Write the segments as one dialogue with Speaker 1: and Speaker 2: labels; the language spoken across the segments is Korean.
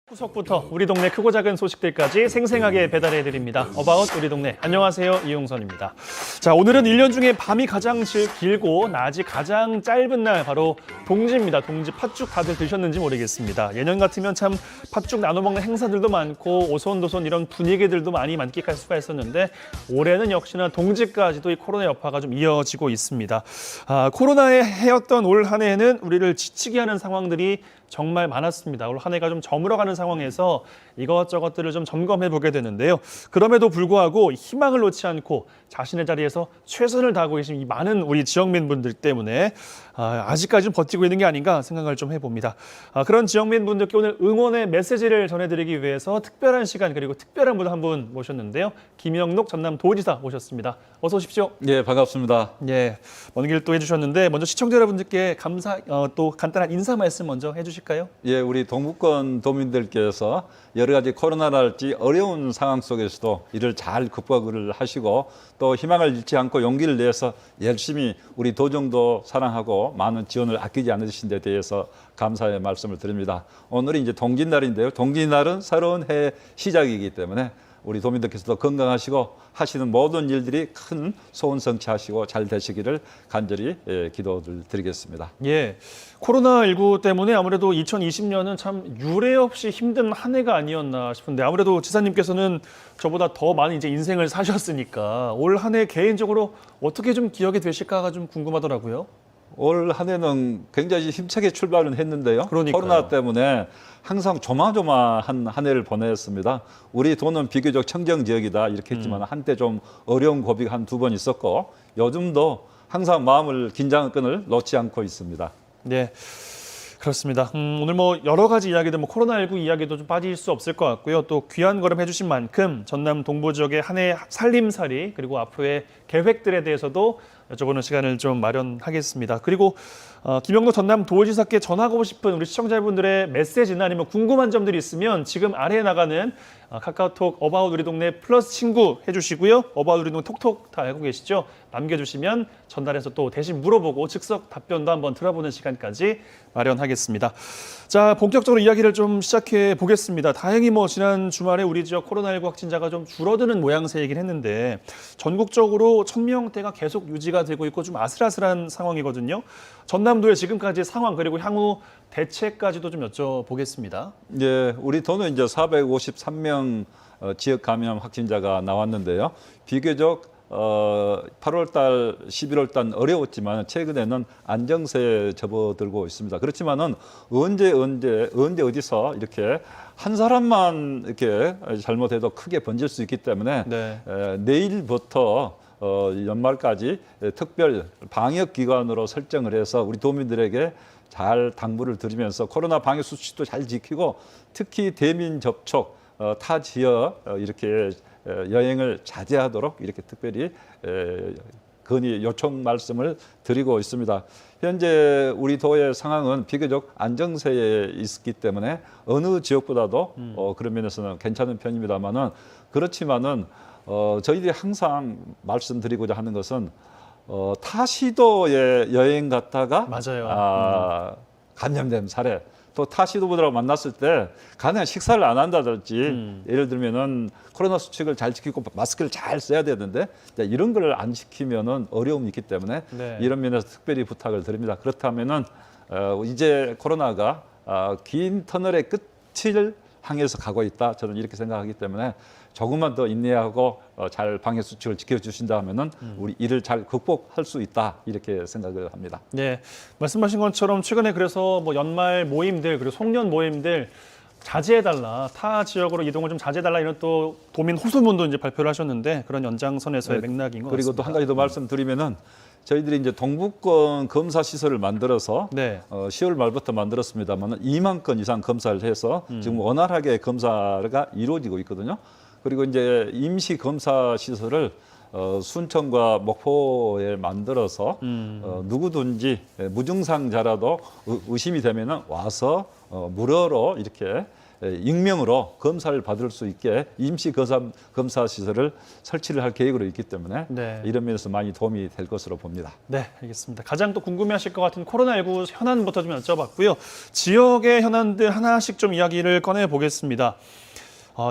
Speaker 1: 후속부터 우리 동네 크고 작은 소식들까지 생생하게 배달해드립니다. 어바웃 우리 동네. 안녕하세요. 이용선입니다. 자, 오늘은 1년 중에 밤이 가장 길고 낮이 가장 짧은 날 바로 동지입니다. 동지 팥죽 다들 드셨는지 모르겠습니다. 예년 같으면 참 팥죽 나눠 먹는 행사들도 많고 오손도손 이런 분위기들도 많이 만끽할 수가 있었는데 올해는 역시나 동지까지도 이 코로나 여파가 좀 이어지고 있습니다. 코로나의 해였던 올 한 해에는 우리를 지치게 하는 상황들이 정말 많았습니다. 올 한 해가 좀 저물어가는 상황에서 이것저것들을 좀 점검해 보게 되는데요. 그럼에도 불구하고 희망을 놓지 않고 자신의 자리에서 최선을 다하고 계신 이 많은 우리 지역민 분들 때문에 아직까지 좀 버티고 있는 게 아닌가 생각을 좀 해봅니다. 그런 지역민 분들께 오늘 응원의 메시지를 전해드리기 위해서 특별한 시간 그리고 특별한 분 한 분 모셨는데요. 김영록 전남도지사 모셨습니다. 어서 오십시오.
Speaker 2: 예, 반갑습니다.
Speaker 1: 예, 먼 길 또 해주셨는데 먼저 시청자 여러분들께 감사 또 간단한 인사 말씀 먼저 해주실까요?
Speaker 2: 예, 우리 동북권 도민들께서 여러 가지 코로나랄지 어려운 상황 속에서도 이를 잘 극복을 하시고 또 희망을 잃지 않고 용기를 내서 열심히 우리 도정도 사랑하고 많은 지원을 아끼지 않으신 데 대해서 감사의 말씀을 드립니다. 오늘이 이제 동짓날인데요. 동짓날은 새로운 해 시작이기 때문에 우리 도민들께서도 건강하시고 하시는 모든 일들이 큰 소원 성취하시고 잘 되시기를 간절히 기도를 드리겠습니다.
Speaker 1: 예, 코로나19 때문에 아무래도 2020년은 참 유례 없이 힘든 한 해가 아니었나 싶은데 아무래도 지사님께서는 저보다 더 많이 이제 인생을 사셨으니까 올 한 해 개인적으로 어떻게 좀 기억이 되실까가 좀 궁금하더라고요.
Speaker 2: 올 한 해는 굉장히 힘차게 출발은 했는데요.
Speaker 1: 그러니까요.
Speaker 2: 코로나 때문에 항상 조마조마한 한 해를 보냈습니다. 우리 도는 비교적 청정 지역이다 이렇게 했지만 한때 좀 어려운 고비가 한두 번 있었고 요즘도 항상 마음을 긴장끈을 놓지 않고 있습니다.
Speaker 1: 네, 그렇습니다. 오늘 뭐 여러 가지 이야기들, 뭐 코로나19 이야기도 좀 빠질 수 없을 것 같고요. 또 귀한 걸음 해주신 만큼 전남 동부 지역의 한 해 살림살이 그리고 앞으로의 계획들에 대해서도 여쭤보는 시간을 좀 마련하겠습니다. 그리고 김영록 전남도지사께 전하고 싶은 우리 시청자분들의 메시지나 아니면 궁금한 점들이 있으면 지금 아래에 나가는 카카오톡 어바웃 우리 동네 플러스 친구 해주시고요. 어바웃 우리 동네 톡톡 다 알고 계시죠? 남겨주시면 전달해서 또 대신 물어보고 즉석 답변도 한번 들어보는 시간까지 마련하겠습니다. 자, 본격적으로 이야기를 좀 시작해 보겠습니다. 다행히 뭐 지난 주말에 우리 지역 코로나19 확진자가 좀 줄어드는 모양새이긴 했는데 전국적으로 1000명대가 계속 유지가 되고 있고 좀 아슬아슬한 상황이거든요. 전남도의 지금까지 상황 그리고 향후 대책까지도 좀 여쭤보겠습니다.
Speaker 2: 예, 우리 도는 이제 453명 지역 감염 확진자가 나왔는데요. 비교적 8월 달, 11월 달 어려웠지만 최근에는 안정세에 접어들고 있습니다. 그렇지만은 언제 어디서 이렇게 한 사람만 이렇게 잘못해도 크게 번질 수 있기 때문에
Speaker 1: 네.
Speaker 2: 내일부터 연말까지 특별 방역 기관으로 설정을 해서 우리 도민들에게 잘 당부를 드리면서 코로나 방역 수칙도 잘 지키고 특히 대민 접촉 타 지역 이렇게 여행을 자제하도록 이렇게 특별히 건의 요청 말씀을 드리고 있습니다. 현재 우리 도의 상황은 비교적 안정세에 있기 때문에 어느 지역보다도 그런 면에서는 괜찮은 편입니다만은 그렇지만은 저희들이 항상 말씀드리고자 하는 것은 타 시도에 여행 갔다가
Speaker 1: 맞아요.
Speaker 2: 감염된 사례 또 타 시도분들하고 만났을 때 가능한 식사를 안 한다든지 예를 들면은 코로나 수칙을 잘 지키고 마스크를 잘 써야 되는데 이런 걸 안 지키면은 어려움이 있기 때문에
Speaker 1: 네.
Speaker 2: 이런 면에서 특별히 부탁을 드립니다. 그렇다면은 이제 코로나가 긴 터널의 끝을 향해서 가고 있다. 저는 이렇게 생각하기 때문에 조금만 더 인내하고 잘 방역 수칙을 지켜주신다 하면은 우리 이를 잘 극복할 수 있다 이렇게 생각을 합니다.
Speaker 1: 네, 말씀하신 것처럼 최근에 그래서 뭐 연말 모임들 그리고 송년 모임들 자제해달라, 타 지역으로 이동을 좀 자제해달라 이런 또 도민 호소문도 이제 발표를 하셨는데 그런 연장선에서의 맥락인 것
Speaker 2: 그리고
Speaker 1: 같습니다.
Speaker 2: 또 한 가지 더 말씀드리면은 저희들이 이제 동북권 검사 시설을 만들어서
Speaker 1: 네.
Speaker 2: 10월 말부터 만들었습니다만 2만 건 이상 검사를 해서 지금 원활하게 검사가 이루어지고 있거든요. 그리고 이제 임시 검사 시설을 순천과 목포에 만들어서 누구든지 무증상자라도 의심이 되면은 와서 무료로 이렇게 익명으로 검사를 받을 수 있게 임시 검사 시설을 설치를 할 계획으로 있기 때문에
Speaker 1: 네.
Speaker 2: 이런 면에서 많이 도움이 될 것으로 봅니다.
Speaker 1: 네, 알겠습니다. 가장 또 궁금해하실 것 같은 코로나19 현안부터 좀 여쭤봤고요. 지역의 현안들 하나씩 좀 이야기를 꺼내 보겠습니다.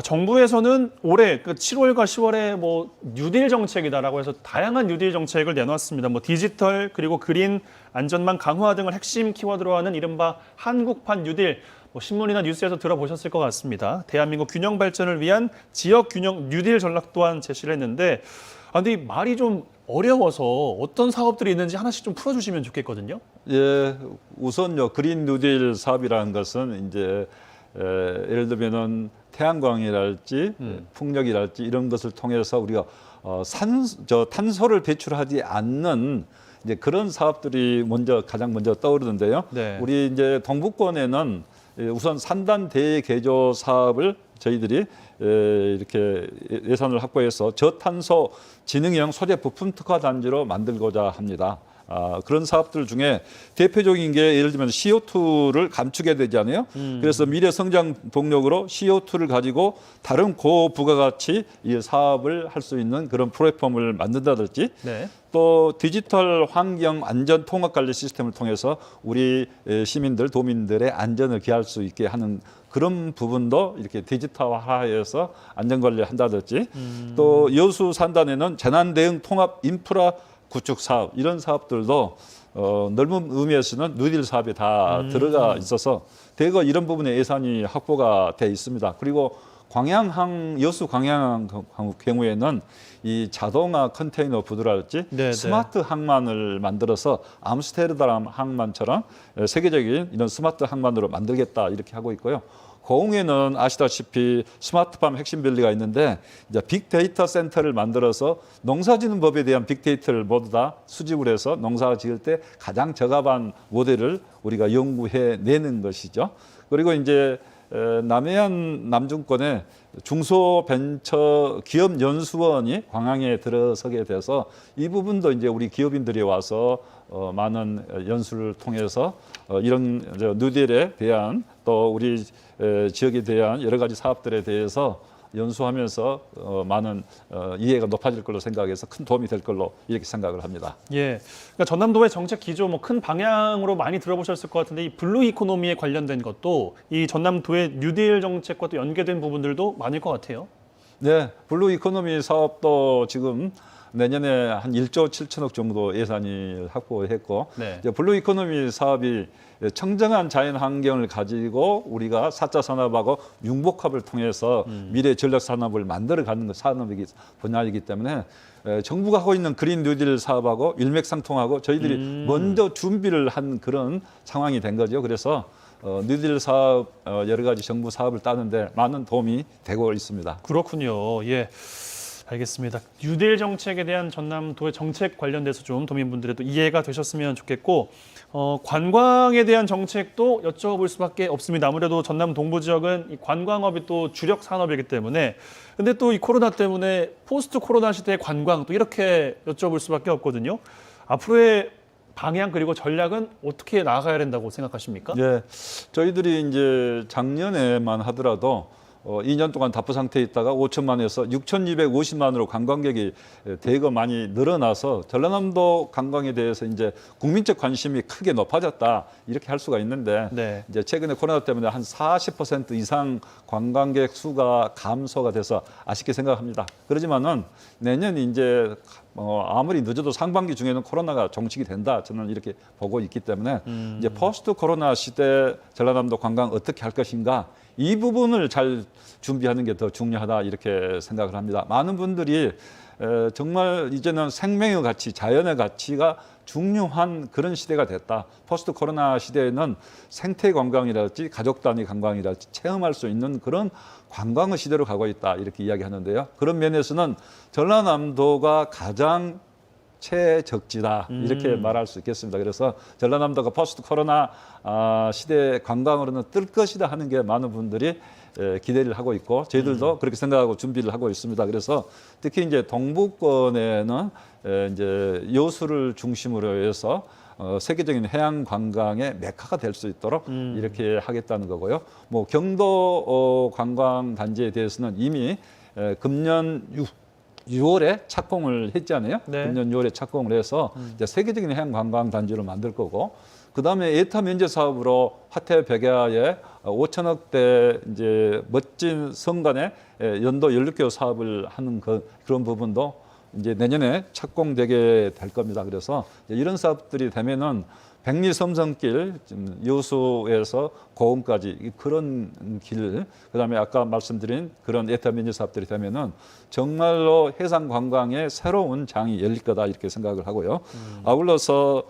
Speaker 1: 정부에서는 올해 7월과 10월에 뭐 뉴딜 정책이다라고 해서 다양한 뉴딜 정책을 내놨습니다. 뭐 디지털 그리고 그린 안전망 강화 등을 핵심 키워드로 하는 이른바 한국판 뉴딜. 뭐 신문이나 뉴스에서 들어보셨을 것 같습니다. 대한민국 균형 발전을 위한 지역 균형 뉴딜 전략 또한 제시를 했는데, 근데 이 말이 좀 어려워서 어떤 사업들이 있는지 하나씩 좀 풀어주시면 좋겠거든요.
Speaker 2: 예, 우선요 그린 뉴딜 사업이라는 것은 이제 예를 들면은 태양광이랄지 풍력이랄지 이런 것을 통해서 우리가 탄소를 배출하지 않는 이제 그런 사업들이 가장 먼저 떠오르는데요.
Speaker 1: 네.
Speaker 2: 우리 이제 동북권에는 우선 산단 대개조 사업을 저희들이 이렇게 예산을 확보해서 저탄소 지능형 소재 부품 특화 단지로 만들고자 합니다. 그런 사업들 중에 대표적인 게 예를 들면 CO2를 감축해야 되잖아요. 그래서 미래 성장 동력으로 CO2를 가지고 다른 고부가가치 이 사업을 할 수 있는 그런 플랫폼을 만든다든지
Speaker 1: 네.
Speaker 2: 또 디지털 환경 안전 통합 관리 시스템을 통해서 우리 시민들, 도민들의 안전을 기할 수 있게 하는 그런 부분도 이렇게 디지털화해서 안전 관리한다든지 또 여수 산단에는 재난 대응 통합 인프라 구축 사업 이런 사업들도 넓은 의미에서는 뉴딜 사업에 다 들어가 있어서 대거 이런 부분에 예산이 확보가 돼 있습니다. 그리고 여수 광양항 경우에는 이 자동화 컨테이너 부두랄지
Speaker 1: 네,
Speaker 2: 스마트 항만을 만들어서 암스테르담 항만처럼 세계적인 이런 스마트 항만으로 만들겠다 이렇게 하고 있고요. 고흥에는 아시다시피 스마트팜 핵심밸리가 있는데 이제 빅데이터 센터를 만들어서 농사짓는 법에 대한 빅데이터를 모두 다 수집을 해서 농사 지을 때 가장 적합한 모델을 우리가 연구해 내는 것이죠. 그리고 이제 남해안 남중권에 중소벤처기업연수원이 광양에 들어서게 돼서 이 부분도 이제 우리 기업인들이 와서 많은 연수를 통해서 이런 뉴딜에 대한 또 우리 지역에 대한 여러 가지 사업들에 대해서 연수하면서 많은 이해가 높아질 걸로 생각해서 큰 도움이 될 걸로 이렇게 생각을 합니다.
Speaker 1: 예, 그러니까 전남도의 정책 기조 뭐 큰 방향으로 많이 들어보셨을 것 같은데 이 블루 이코노미에 관련된 것도 이 전남도의 뉴딜 정책과 또 연계된 부분들도 많을 것 같아요.
Speaker 2: 네, 블루 이코노미 사업도 지금 내년에 한 1조 7천억 정도 예산이 확보했고
Speaker 1: 네.
Speaker 2: 이제 블루 이코노미 사업이 청정한 자연 환경을 가지고 우리가 4차 산업하고 융복합을 통해서 미래 전략 산업을 만들어가는 분야이기 때문에 정부가 하고 있는 그린 뉴딜 사업하고 일맥상통하고 저희들이 먼저 준비를 한 그런 상황이 된 거죠. 그래서 뉴딜 사업 여러 가지 정부 사업을 따는데 많은 도움이 되고 있습니다.
Speaker 1: 그렇군요. 예. 알겠습니다. 뉴딜 정책에 대한 전남도의 정책 관련돼서 좀 도민분들의 또 이해가 되셨으면 좋겠고 관광에 대한 정책도 여쭤볼 수밖에 없습니다. 아무래도 전남 동부 지역은 이 관광업이 또 주력 산업이기 때문에 근데 또 이 코로나 때문에 포스트 코로나 시대의 관광 또 이렇게 여쭤볼 수밖에 없거든요. 앞으로의 방향 그리고 전략은 어떻게 나아가야 된다고 생각하십니까?
Speaker 2: 네, 저희들이 이제 작년에만 하더라도 2년 동안 답보 상태에 있다가 5천만에서 6,250만으로 관광객이 대거 많이 늘어나서 전라남도 관광에 대해서 이제 국민적 관심이 크게 높아졌다 이렇게 할 수가 있는데
Speaker 1: 네.
Speaker 2: 이제 최근에 코로나 때문에 한 40% 이상 관광객 수가 감소가 돼서 아쉽게 생각합니다. 그렇지만은 내년 이제 아무리 늦어도 상반기 중에는 코로나가 종식이 된다 저는 이렇게 보고 있기 때문에 이제 포스트 코로나 시대 전라남도 관광 어떻게 할 것인가 이 부분을 잘 준비하는 게 더 중요하다 이렇게 생각을 합니다. 많은 분들이 정말 이제는 생명의 가치, 자연의 가치가 중요한 그런 시대가 됐다. 포스트 코로나 시대에는 생태 관광이랄지 가족 단위 관광이랄지 체험할 수 있는 그런 관광의 시대로 가고 있다 이렇게 이야기하는데요. 그런 면에서는 전라남도가 가장 최적지다 이렇게 말할 수 있겠습니다. 그래서 전라남도가 포스트 코로나 시대 관광으로는 뜰 것이다 하는 게 많은 분들이 기대를 하고 있고 저희들도 그렇게 생각하고 준비를 하고 있습니다. 그래서 특히 이제 동북권에는 이제 여수를 중심으로 해서 세계적인 해양 관광의 메카가 될 수 있도록 이렇게 하겠다는 거고요. 뭐 경도 관광 단지에 대해서는 이미 금년 6월에 착공을 했잖아요.
Speaker 1: 네.
Speaker 2: 금년 6월에 착공을 해서 이제 세계적인 해양 관광 단지로 만들 거고, 그 다음에 에타 면제 사업으로 화태 백야에 5천억대 이제 멋진 성간의 연도 연륙교 사업을 하는 그런 부분도 이제 내년에 착공되게 될 겁니다. 그래서 이런 사업들이 되면은 백리섬성길 여수에서 고흥까지 그런 길, 그다음에 아까 말씀드린 그런 에타 면제 사업들이 되면은 정말로 해상 관광의 새로운 장이 열릴 거다 이렇게 생각을 하고요. 아울러서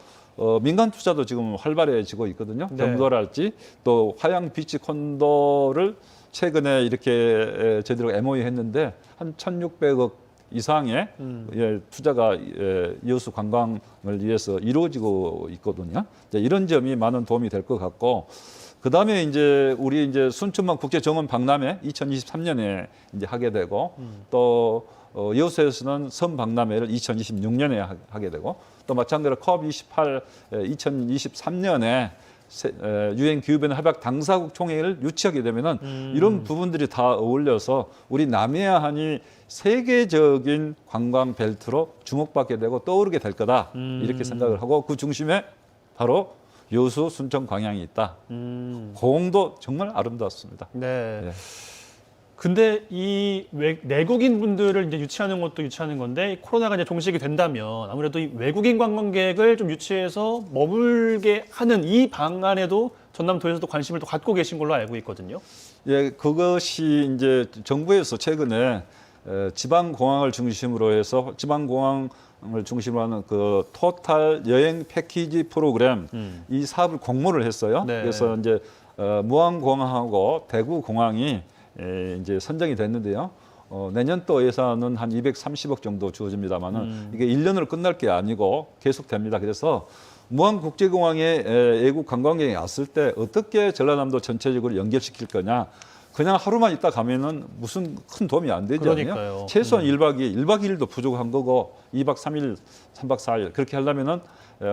Speaker 2: 민간 투자도 지금 활발해지고 있거든요.
Speaker 1: 네.
Speaker 2: 경도랄지 또 화양 비치 콘도를 최근에 이렇게 저희들과 MOU 했는데 한 1,600억 이상의 투자가 여수 관광을 위해서 이루어지고 있거든요. 이런 점이 많은 도움이 될 것 같고, 그 다음에 이제 우리 이제 순천만 국제정원 박람회 2023년에 이제 하게 되고, 또 여수에서는 섬 박람회를 2026년에 하게 되고, 또 마찬가지로 COP28 2023년에 유엔 기후변화 협약 당사국 총회를 유치하게 되면은 이런 부분들이 다 어울려서 우리 남해안이 세계적인 관광 벨트로 주목받게 되고 떠오르게 될 거다 이렇게 생각을 하고, 그 중심에 바로 여수 순천 광양이 있다. 고흥도 정말 아름답습니다.
Speaker 1: 네.
Speaker 2: 네.
Speaker 1: 근데 이 내국인 분들을 이제 유치하는 것도 유치하는 건데, 코로나가 이제 종식이 된다면 아무래도 이 외국인 관광객을 좀 유치해서 머물게 하는 이 방안에도 전남도에서도 관심을 또 갖고 계신 걸로 알고 있거든요.
Speaker 2: 예, 그것이 이제 정부에서 최근에 지방 공항을 중심으로 해서 지방 공항을 중심으로 하는 그 토탈 여행 패키지 프로그램 이 사업을 공모를 했어요.
Speaker 1: 네.
Speaker 2: 그래서 이제 무안공항하고 대구 공항이 이제 선정이 됐는데요. 내년도 예산은 한 230억 정도 주어집니다만은 이게 1년으로 끝날 게 아니고 계속됩니다. 그래서 무안국제공항에 외국 관광객이 왔을 때 어떻게 전라남도 전체적으로 연결시킬 거냐. 그냥 하루만 있다 가면은 무슨 큰 도움이 안 되지 않나요?
Speaker 1: 그러니까요.
Speaker 2: 최소한 1박 2일, 1박 2일도 부족한 거고 2박 3일, 3박 4일 그렇게 하려면은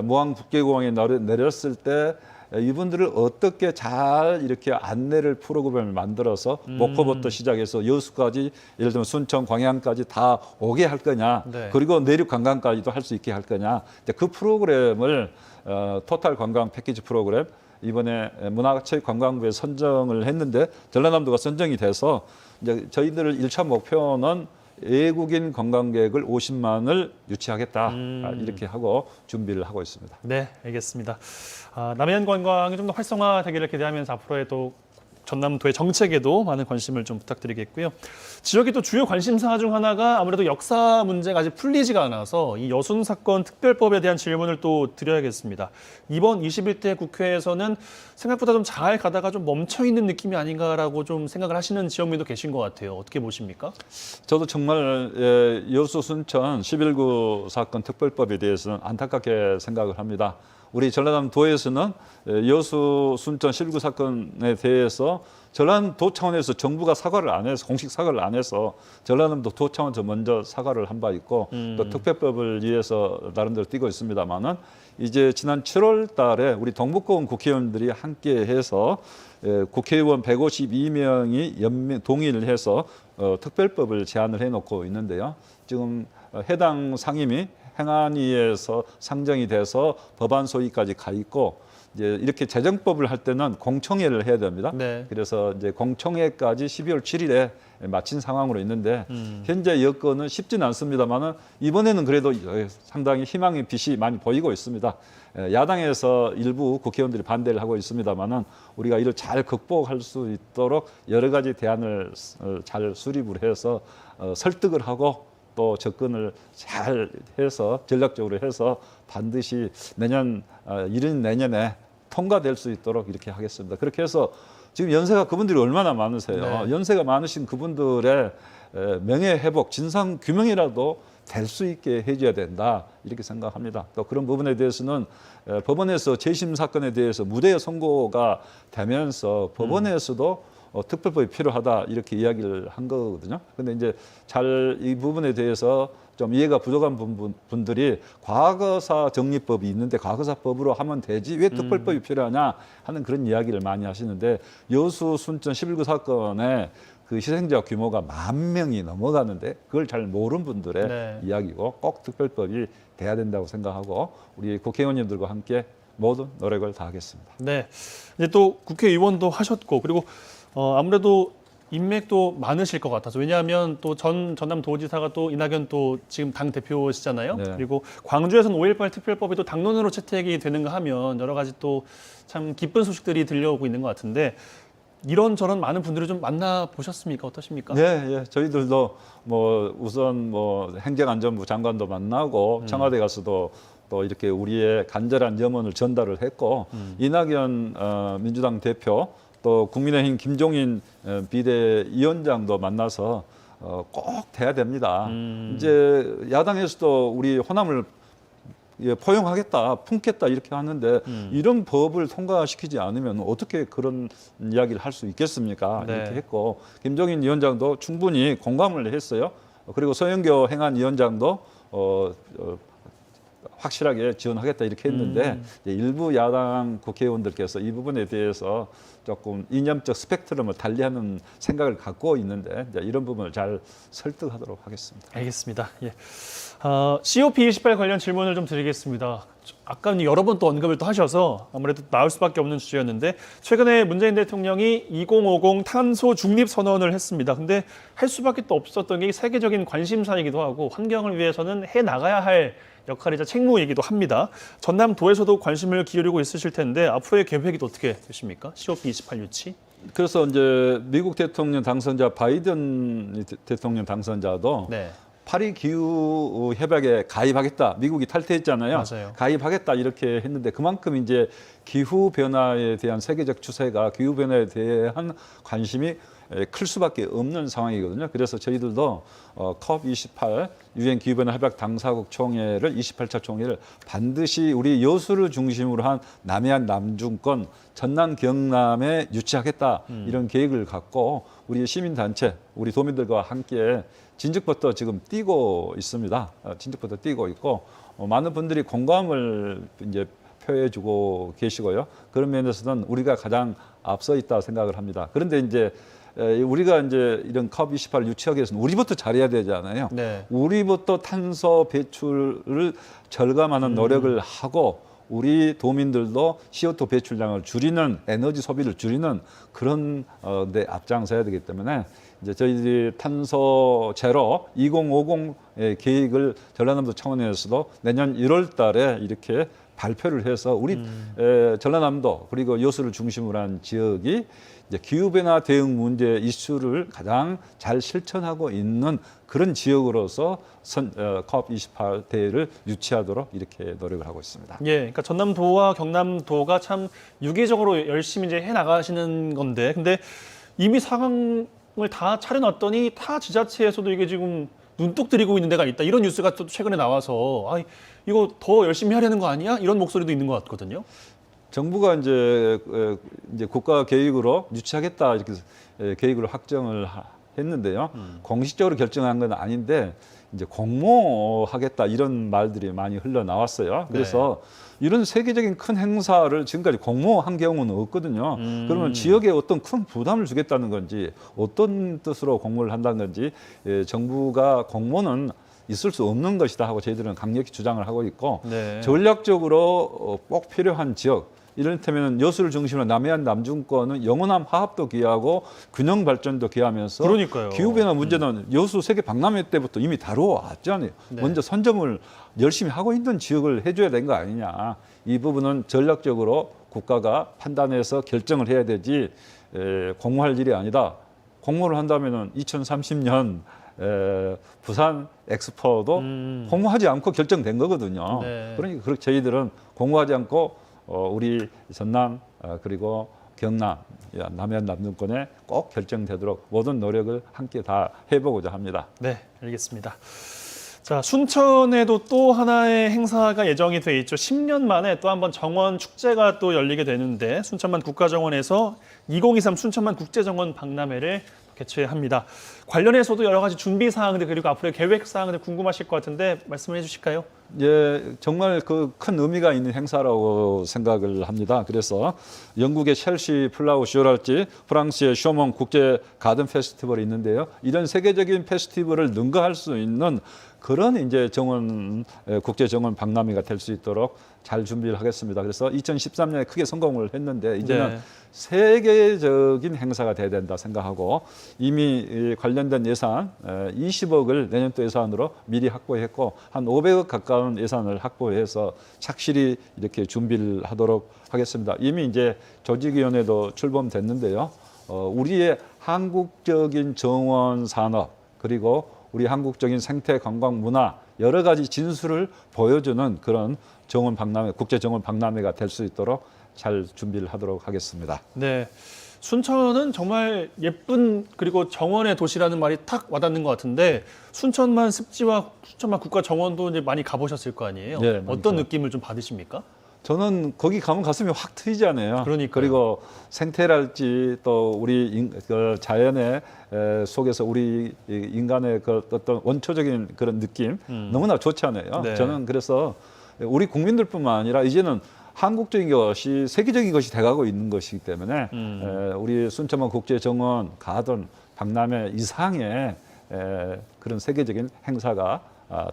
Speaker 2: 무안국제공항에 내렸을 때 이분들을 어떻게 잘 이렇게 안내를 프로그램을 만들어서 목포부터 시작해서 여수까지 예를 들면 순천, 광양까지 다 오게 할 거냐.
Speaker 1: 네.
Speaker 2: 그리고 내륙 관광까지도 할 수 있게 할 거냐. 이제 그 프로그램을 토탈 관광 패키지 프로그램 이번에 문화체육관광부에 선정을 했는데 전라남도가 선정이 돼서 이제 저희들 1차 목표는 외국인 관광객을 50만을 유치하겠다 이렇게 하고 준비를 하고 있습니다.
Speaker 1: 네, 알겠습니다. 남해안 관광이 좀 더 활성화되기를 기대하면서 앞으로의 또 전남도의 정책에도 많은 관심을 좀 부탁드리겠고요. 지역의 또 주요 관심사 중 하나가 아무래도 역사 문제가 아직 풀리지가 않아서 이 여순 사건 특별법에 대한 질문을 또 드려야겠습니다. 이번 21대 국회에서는 생각보다 좀 잘 가다가 좀 멈춰 있는 느낌이 아닌가라고 좀 생각을 하시는 지역민도 계신 것 같아요. 어떻게 보십니까?
Speaker 2: 저도 정말 여수 순천 11구 사건 특별법에 대해서는 안타깝게 생각을 합니다. 우리 전라남도에서는 여수 순천 11구 사건에 대해서 전라남도 차원에서 정부가 사과를 안 해서 공식 사과를 안 해서 전라남도 도 차원에서 먼저 사과를 한 바 있고 또 특별법을 위해서 나름대로 뛰고 있습니다만은 이제 지난 7월 달에 우리 동북권 국회의원들이 함께해서 국회의원 152명이 동의를 해서 특별법을 제안을 해놓고 있는데요. 지금 해당 상임위 행안위에서 상정이 돼서 법안 소위까지 가 있고 이제 이렇게 재정법을 할 때는 공청회를 해야 됩니다.
Speaker 1: 네.
Speaker 2: 그래서 이제 공청회까지 12월 7일에 마친 상황으로 있는데 현재 여건은 쉽지는 않습니다만은 이번에는 그래도 상당히 희망의 빛이 많이 보이고 있습니다. 야당에서 일부 국회의원들이 반대를 하고 있습니다만은 우리가 이를 잘 극복할 수 있도록 여러 가지 대안을 잘 수립을 해서 설득을 하고 또 접근을 잘 해서 전략적으로 해서 반드시 이른 내년에 통과될 수 있도록 이렇게 하겠습니다. 그렇게 해서 지금 연세가 그분들이 얼마나 많으세요.
Speaker 1: 네.
Speaker 2: 연세가 많으신 그분들의 명예 회복, 진상 규명이라도 될 수 있게 해줘야 된다 이렇게 생각합니다. 또 그런 부분에 대해서는 법원에서 재심 사건에 대해서 무죄 선고가 되면서 법원에서도 특별법이 필요하다 이렇게 이야기를 한 거거든요. 근데 이제 잘 이 부분에 대해서 좀 이해가 부족한 분들이 과거사 정리법이 있는데 과거사법으로 하면 되지 왜 특별법이 필요하냐 하는 그런 이야기를 많이 하시는데 여수 순천 11구 사건의 그 희생자 규모가 10,000명이 넘어가는데 그걸 잘 모르는 분들의
Speaker 1: 네.
Speaker 2: 이야기고 꼭 특별법이 돼야 된다고 생각하고 우리 국회의원님들과 함께 모든 노력을 다하겠습니다.
Speaker 1: 네. 이제 또 국회의원도 하셨고 그리고 아무래도 인맥도 많으실 것 같아서 왜냐하면 또 전남도지사가 또 이낙연 또 지금 당 대표시잖아요.
Speaker 2: 네.
Speaker 1: 그리고 광주에서는 5.18 특별법이 또 당론으로 채택이 되는가 하면 여러 가지 또 참 기쁜 소식들이 들려오고 있는 것 같은데 이런저런 많은 분들을 좀 만나 보셨습니까? 어떠십니까?
Speaker 2: 예. 저희들도 뭐 우선 뭐 행정안전부 장관도 만나고 청와대 가서도 또 이렇게 우리의 간절한 염원을 전달을 했고 이낙연 민주당 대표 또 국민의힘 김종인 비대위원장도 만나서 꼭 돼야 됩니다. 이제 야당에서도 우리 호남을 포용하겠다, 품겠다 이렇게 하는데 이런 법을 통과시키지 않으면 어떻게 그런 이야기를 할 수 있겠습니까?
Speaker 1: 네.
Speaker 2: 이렇게 했고 김종인 위원장도 충분히 공감을 했어요. 그리고 서영교 행안위원장도 확실하게 지원하겠다 이렇게 했는데 이제 일부 야당 국회의원들께서 이 부분에 대해서 조금 이념적 스펙트럼을 달리하는 생각을 갖고 있는데 이제 이런 부분을 잘 설득하도록 하겠습니다.
Speaker 1: 알겠습니다. 예. COP28 관련 질문을 좀 드리겠습니다. 아까 여러 번 또 언급을 또 하셔서 아무래도 나올 수밖에 없는 주제였는데 최근에 문재인 대통령이 2050 탄소 중립 선언을 했습니다. 근데 할 수밖에 또 없었던 게 세계적인 관심사이기도 하고 환경을 위해서는 해 나가야 할 역할이자 책무이기도 합니다. 전남도에서도 관심을 기울이고 있으실 텐데 앞으로의 계획이 어떻게 되십니까? COP28 유치?
Speaker 2: 그래서 이제 미국 대통령 당선자 바이든 대통령 당선자도
Speaker 1: 네.
Speaker 2: 파리 기후 협약에 가입하겠다. 미국이 탈퇴했잖아요.
Speaker 1: 맞아요.
Speaker 2: 가입하겠다 이렇게 했는데 그만큼 이제 기후 변화에 대한 세계적 추세가 기후 변화에 대한 관심이 클 수밖에 없는 상황이거든요. 그래서 저희들도 COP28 유엔 기후변화 협약 당사국 총회를 28차 총회를 반드시 우리 여수를 중심으로 한 남해안 남중권 전남 경남에 유치하겠다 이런 계획을 갖고 우리 시민단체 우리 도민들과 함께 진즉부터 지금 뛰고 있습니다. 진즉부터 뛰고 있고 많은 분들이 공감을 이제 표해주고 계시고요. 그런 면에서는 우리가 가장 앞서 있다 생각을 합니다. 그런데 이제 우리가 이제 이런 COP28 유치하기 위해서는 우리부터 잘해야 되잖아요.
Speaker 1: 네.
Speaker 2: 우리부터 탄소 배출을 절감하는 노력을 하고 우리 도민들도 CO2 배출량을 줄이는 에너지 소비를 줄이는 그런 데 앞장서야 되기 때문에 이제 저희들이 탄소 제로 2050 계획을 전라남도 차원에서도 내년 1월 달에 이렇게 발표를 해서 우리 전라남도 그리고 여수를 중심으로 한 지역이 이제 기후변화 대응 문제 이슈를 가장 잘 실천하고 있는 그런 지역으로서 COP28 대회를 유치하도록 이렇게 노력을 하고 있습니다.
Speaker 1: 예, 그러니까 전남도와 경남도가 참 유기적으로 열심히 이제 해 나가시는 건데, 근데 이미 상황을 다 차려놨더니 타 지자체에서도 이게 지금 눈독 들이고 있는 데가 있다. 이런 뉴스가 또 최근에 나와서 이거 더 열심히 하려는 거 아니야? 이런 목소리도 있는 것 같거든요.
Speaker 2: 정부가 이제 국가 계획으로 유치하겠다 이렇게 계획으로 확정을 했는데요. 공식적으로 결정한 건 아닌데 이제 공모하겠다 이런 말들이 많이 흘러나왔어요. 그래서 이런 세계적인 큰 행사를 지금까지 공모한 경우는 없거든요. 그러면 지역에 어떤 큰 부담을 주겠다는 건지 어떤 뜻으로 공모를 한다는 건지 정부가 공모는 있을 수 없는 것이다 하고 저희들은 강력히 주장을 하고 있고
Speaker 1: 네.
Speaker 2: 전략적으로 꼭 필요한 지역 이를테면 여수를 중심으로 남해안 남중권은 영원함 화합도 기하고 균형 발전도 기하면서
Speaker 1: 그러니까요.
Speaker 2: 기후변화 문제는 여수 세계 박람회 때부터 이미 다루어왔잖아요.
Speaker 1: 네.
Speaker 2: 먼저 선점을 열심히 하고 있는 지역을 해줘야 되는 거 아니냐. 이 부분은 전략적으로 국가가 판단해서 결정을 해야 되지 공모할 일이 아니다. 공모를 한다면은 2030년 부산 엑스포도 공모하지 않고 결정된 거거든요.
Speaker 1: 네.
Speaker 2: 그러니까 저희들은 공모하지 않고 우리 전남 그리고 경남 남해안 남중권에 꼭 결정되도록 모든 노력을 함께 다 해보고자 합니다.
Speaker 1: 네, 알겠습니다. 자, 순천에도 또 하나의 행사가 예정이 돼 있죠. 10년 만에 또 한번 정원 축제가 또 열리게 되는데 순천만 국가정원에서 2023 순천만 국제정원 박람회를 개최합니다. 관련해서도 여러 가지 준비 사항들 그리고 앞으로의 계획 사항들 궁금하실 것 같은데 말씀을 해주실까요?
Speaker 2: 예, 정말 그 큰 의미가 있는 행사라고 생각을 합니다. 그래서 영국의 첼시 플라워 쇼랄지, 프랑스의 쇼몽 국제 가든 페스티벌이 있는데요. 이런 세계적인 페스티벌을 능가할 수 있는 그런 이제 국제 정원 박람회가 될 수 있도록 잘 준비를 하겠습니다. 그래서 2013년에 크게 성공을 했는데 이제는
Speaker 1: 네.
Speaker 2: 세계적인 행사가 돼야 된다 생각하고 이미 이 관련된 예산 20억을 내년도 예산으로 미리 확보했고 한 500억 가까운 예산을 확보해서 착실히 이렇게 준비를 하도록 하겠습니다. 이미 이제 조직위원회도 출범됐는데요. 우리의 한국적인 정원 산업 그리고 우리 한국적인 생태 관광 문화 여러 가지 진수를 보여주는 그런 정원 박람회, 국제 정원 박람회가 될 수 있도록 잘 준비를 하도록 하겠습니다.
Speaker 1: 네. 순천은 정말 예쁜 그리고 정원의 도시라는 말이 탁 와닿는 것 같은데 순천만 습지와 순천만 국가 정원도 이제 많이 가보셨을 거 아니에요?
Speaker 2: 네, 많이
Speaker 1: 어떤
Speaker 2: 가요.
Speaker 1: 느낌을 좀 받으십니까?
Speaker 2: 저는 거기 가면 가슴이 확 트이잖아요.
Speaker 1: 그러니까요.
Speaker 2: 그리고 생태랄지 또 우리 그 자연의 속에서 우리 인간의 그 어떤 원초적인 그런 느낌 너무나 좋잖아요.
Speaker 1: 네.
Speaker 2: 저는 그래서 우리 국민들뿐만 아니라 이제는 한국적인 것이 세계적인 것이 돼가고 있는 것이기 때문에 우리 순천만 국제정원 가든 박람회 이상의 그런 세계적인 행사가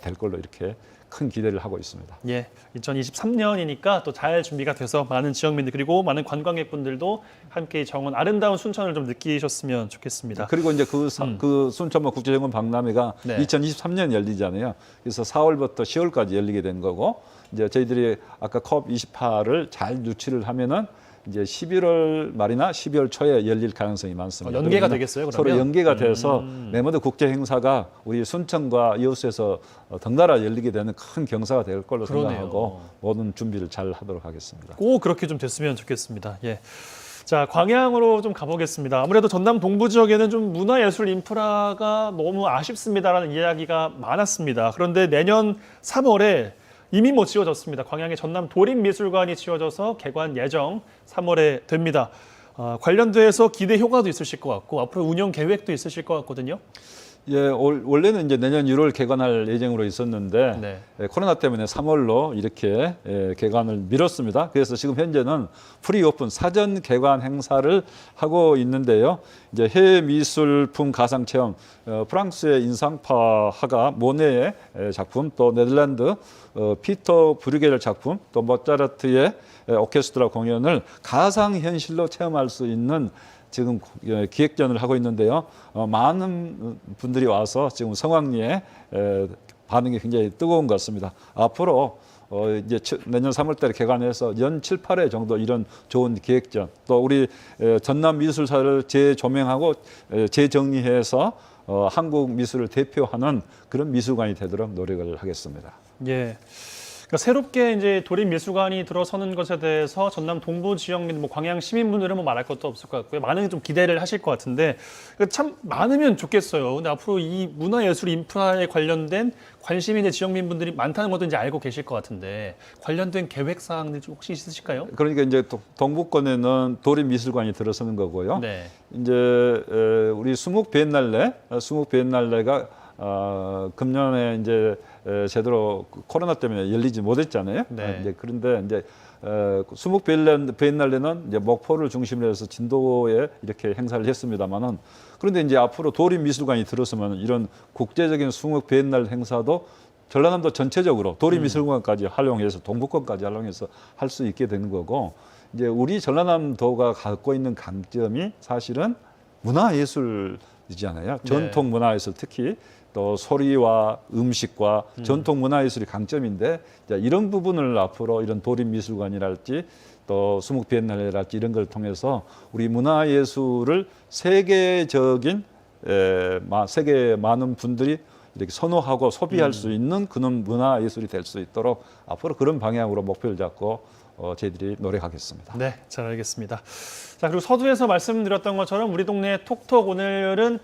Speaker 2: 될 걸로 이렇게 큰 기대를 하고 있습니다.
Speaker 1: 예, 2023년이니까 또 잘 준비가 돼서 많은 지역민들 그리고 많은 관광객분들도 함께 정원 아름다운 순천을 좀 느끼셨으면 좋겠습니다.
Speaker 2: 그리고 이제 그 순천만 국제정원 박람회가
Speaker 1: 네.
Speaker 2: 2023년 열리잖아요. 그래서 4월부터 10월까지 열리게 된 거고 이제 저희들이 아까 컵 28을 잘 유치를 하면은 이제 11월 말이나 12월 초에 열릴 가능성이 많습니다.
Speaker 1: 연계가
Speaker 2: 그러면
Speaker 1: 되겠어요, 그러면?
Speaker 2: 서로 연계가 돼서 네모드 국제 행사가 우리 순천과 이웃에서 덩달아 열리게 되는 큰 경사가 될 걸로
Speaker 1: 그러네요.
Speaker 2: 생각하고 모든 준비를 잘 하도록 하겠습니다.
Speaker 1: 꼭 그렇게 좀 됐으면 좋겠습니다. 예. 자, 광양으로 좀 가보겠습니다. 아무래도 전남 동부 지역에는 좀 문화예술 인프라가 너무 아쉽습니다라는 이야기가 많았습니다. 그런데 내년 3월에 이미 뭐 지어졌습니다. 광양의 전남 도립미술관이 지어져서 개관 예정 3월에 됩니다. 관련돼서 기대 효과도 있으실 것 같고 앞으로 운영 계획도 있으실 것 같거든요.
Speaker 2: 예, 원래는 이제 내년 1월 개관할 예정으로 있었는데
Speaker 1: 네.
Speaker 2: 코로나 때문에 3월로 이렇게 개관을 미뤘습니다. 그래서 지금 현재는 프리오픈 사전 개관 행사를 하고 있는데요. 이제 해외 미술품 가상 체험, 프랑스의 인상파 화가 모네의 작품, 또 네덜란드 피터 브류겔 작품, 또 모차르트의 오케스트라 공연을 가상 현실로 체험할 수 있는 지금 기획전을 하고 있는데요. 많은 분들이 와서 지금 성황리에 반응이 굉장히 뜨거운 것 같습니다. 앞으로 이제 내년 3월달에 개관해서 연 7, 8회 정도 이런 좋은 기획전, 또 우리 전남 미술사를 재조명하고 재정리해서 한국 미술을 대표하는 그런 미술관이 되도록 노력을 하겠습니다.
Speaker 1: 예. 그러니까 새롭게 이제 도립미술관이 들어서는 것에 대해서 전남 동부 지역 및 광양 시민분들은 뭐 말할 것도 없을 것 같고요. 많은 좀 기대를 하실 것 같은데 참 많으면 좋겠어요. 근데 앞으로 이 문화예술 인프라에 관련된 관심 있는 지역민분들이 많다는 것도 이제 알고 계실 것 같은데 관련된 계획 사항들 좀 혹시 있으실까요?
Speaker 2: 그러니까 이제 동북권에는 도립미술관이 들어서는 거고요.
Speaker 1: 네.
Speaker 2: 이제 우리 수묵 비엔날레가 금년에 이제 제대로 코로나 때문에 열리지 못했잖아요.
Speaker 1: 네.
Speaker 2: 이제 그런데 이제 수묵 비엔날레는 이제 목포를 중심으로 해서 진도에 이렇게 행사를 했습니다만은 그런데 이제 앞으로 도립미술관이 들어서면 이런 국제적인 수묵 비엔날 행사도 전라남도 전체적으로 도립미술관까지 활용해서 동북권까지 활용해서 할 수 있게 되는 거고 이제 우리 전라남도가 갖고 있는 강점이 사실은 문화예술이잖아요. 전통 문화예술 특히 또 소리와 음식과 전통 문화예술이 강점인데 이런 부분을 앞으로 이런 도립미술관이랄지 또 수묵 비엔날레랄지 이런 걸 통해서 우리 문화예술을 세계적인 세계 많은 분들이 이렇게 선호하고 소비할 수 있는 그런 문화예술이 될 수 있도록 앞으로 그런 방향으로 목표를 잡고 저희들이 노력하겠습니다.
Speaker 1: 네, 잘 알겠습니다. 자, 그리고 서두에서 말씀드렸던 것처럼 우리 동네 톡톡 오늘은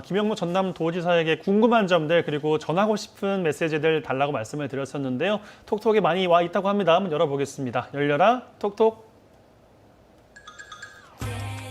Speaker 1: 김영무 전남도지사에게 궁금한 점들 그리고 전하고 싶은 메시지들 달라고 말씀을 드렸었는데요. 톡톡에 많이 와 있다고 합니다. 한번 열어보겠습니다. 열려라 톡톡.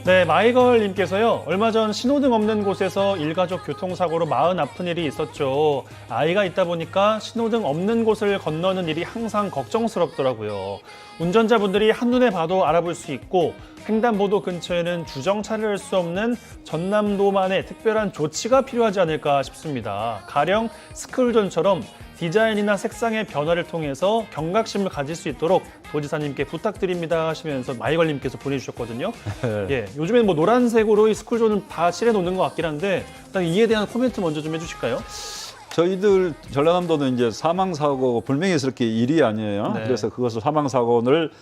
Speaker 1: 네, 마이걸님께서요. 얼마 전 신호등 없는 곳에서 일가족 교통사고로 마음 아픈 일이 있었죠. 아이가 있다 보니까 신호등 없는 곳을 건너는 일이 항상 걱정스럽더라고요. 운전자분들이 한눈에 봐도 알아볼 수 있고 횡단보도 근처에는 주정차를 할 수 없는 전남도만의 특별한 조치가 필요하지 않을까 싶습니다. 가령 스쿨존처럼 디자인이나 색상의 변화를 통해서 경각심을 가질 수 있도록 도지사님께 부탁드립니다 하시면서 마이걸님께서 보내주셨거든요. 예, 요즘엔 뭐 노란색으로 이 스쿨존은 다 칠해놓는 것 같긴 한데 일단 이에 대한 코멘트 먼저 좀 해주실까요?
Speaker 2: 저희들 전라남도는 이제 사망사고 불명예스럽게 일이 아니에요.
Speaker 1: 네.
Speaker 2: 그래서 그것을 사망사고를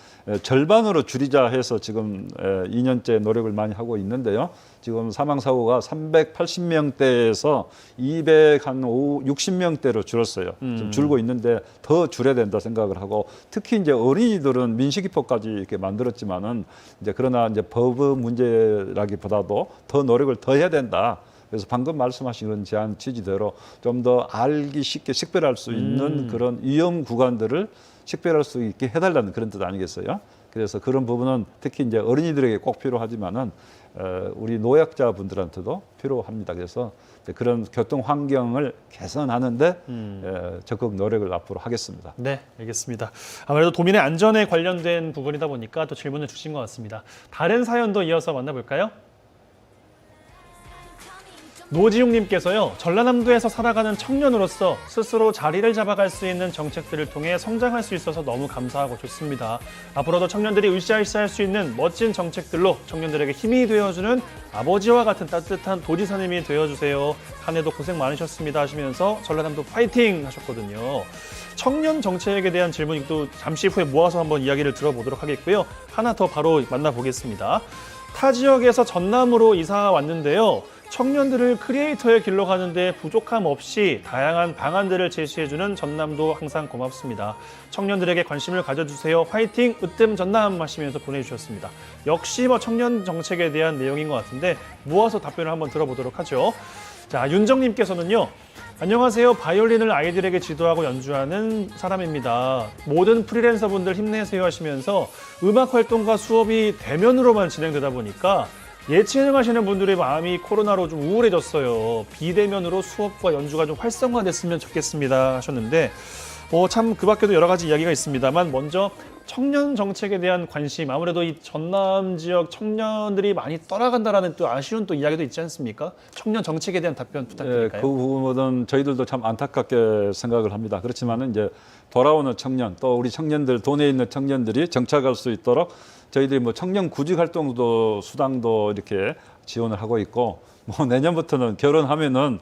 Speaker 2: 절반으로 줄이자 해서 지금 2년째 노력을 많이 하고 있는데요. 지금 사망사고가 380명대에서 260명대로 줄었어요. 지금 줄고 있는데 더 줄여야 된다 생각을 하고 특히 이제 어린이들은 민식이법까지 이렇게 만들었지만은 이제 그러나 이제 법 문제라기보다도 더 노력을 더 해야 된다. 그래서 방금 말씀하신 그런 제안 취지대로 좀 더 알기 쉽게 식별할 수 있는 그런 위험 구간들을 식별할 수 있게 해달라는 그런 뜻 아니겠어요? 그래서 그런 부분은 특히 이제 어린이들에게 꼭 필요하지만은 우리 노약자분들한테도 필요합니다. 그래서 그런 교통 환경을 개선하는데 적극 노력을 앞으로 하겠습니다.
Speaker 1: 네, 알겠습니다. 아무래도 도민의 안전에 관련된 부분이다 보니까 또 질문을 주신 것 같습니다. 다른 사연도 이어서 만나볼까요? 노지용님께서요. 전라남도에서 살아가는 청년으로서 스스로 자리를 잡아갈 수 있는 정책들을 통해 성장할 수 있어서 너무 감사하고 좋습니다. 앞으로도 청년들이 으쌰으쌰 할 수 있는 멋진 정책들로 청년들에게 힘이 되어주는 아버지와 같은 따뜻한 도지사님이 되어주세요. 한 해도 고생 많으셨습니다 하시면서 전라남도 파이팅 하셨거든요. 청년 정책에 대한 질문이 또 잠시 후에 모아서 한번 이야기를 들어보도록 하겠고요. 하나 더 바로 만나보겠습니다. 타 지역에서 전남으로 이사 왔는데요. 청년들을 크리에이터의 길로 가는데 부족함 없이 다양한 방안들을 제시해주는 전남도 항상 고맙습니다. 청년들에게 관심을 가져주세요. 화이팅! 으뜸 전남 하시면서 보내주셨습니다. 역시 뭐 청년 정책에 대한 내용인 것 같은데 모아서 답변을 한번 들어보도록 하죠. 자, 윤정님께서는요. 안녕하세요. 바이올린을 아이들에게 지도하고 연주하는 사람입니다. 모든 프리랜서분들 힘내세요 하시면서 음악 활동과 수업이 대면으로만 진행되다 보니까 예체능 하시는 분들의 마음이 코로나로 좀 우울해졌어요. 비대면으로 수업과 연주가 좀 활성화됐으면 좋겠습니다 하셨는데 참 그 밖에도 여러 가지 이야기가 있습니다만 먼저 청년 정책에 대한 관심, 아무래도 이 전남 지역 청년들이 많이 떠나간다라는 또 아쉬운 또 이야기도 있지 않습니까? 청년 정책에 대한 답변 부탁드릴까요?
Speaker 2: 그 부분은 저희들도 참 안타깝게 생각을 합니다. 그렇지만은 이제 돌아오는 청년, 또 우리 청년들, 도내에 있는 청년들이 정착할 수 있도록 저희들이 뭐 청년 구직 활동도 수당도 이렇게 지원을 하고 있고 뭐 내년부터는 결혼하면은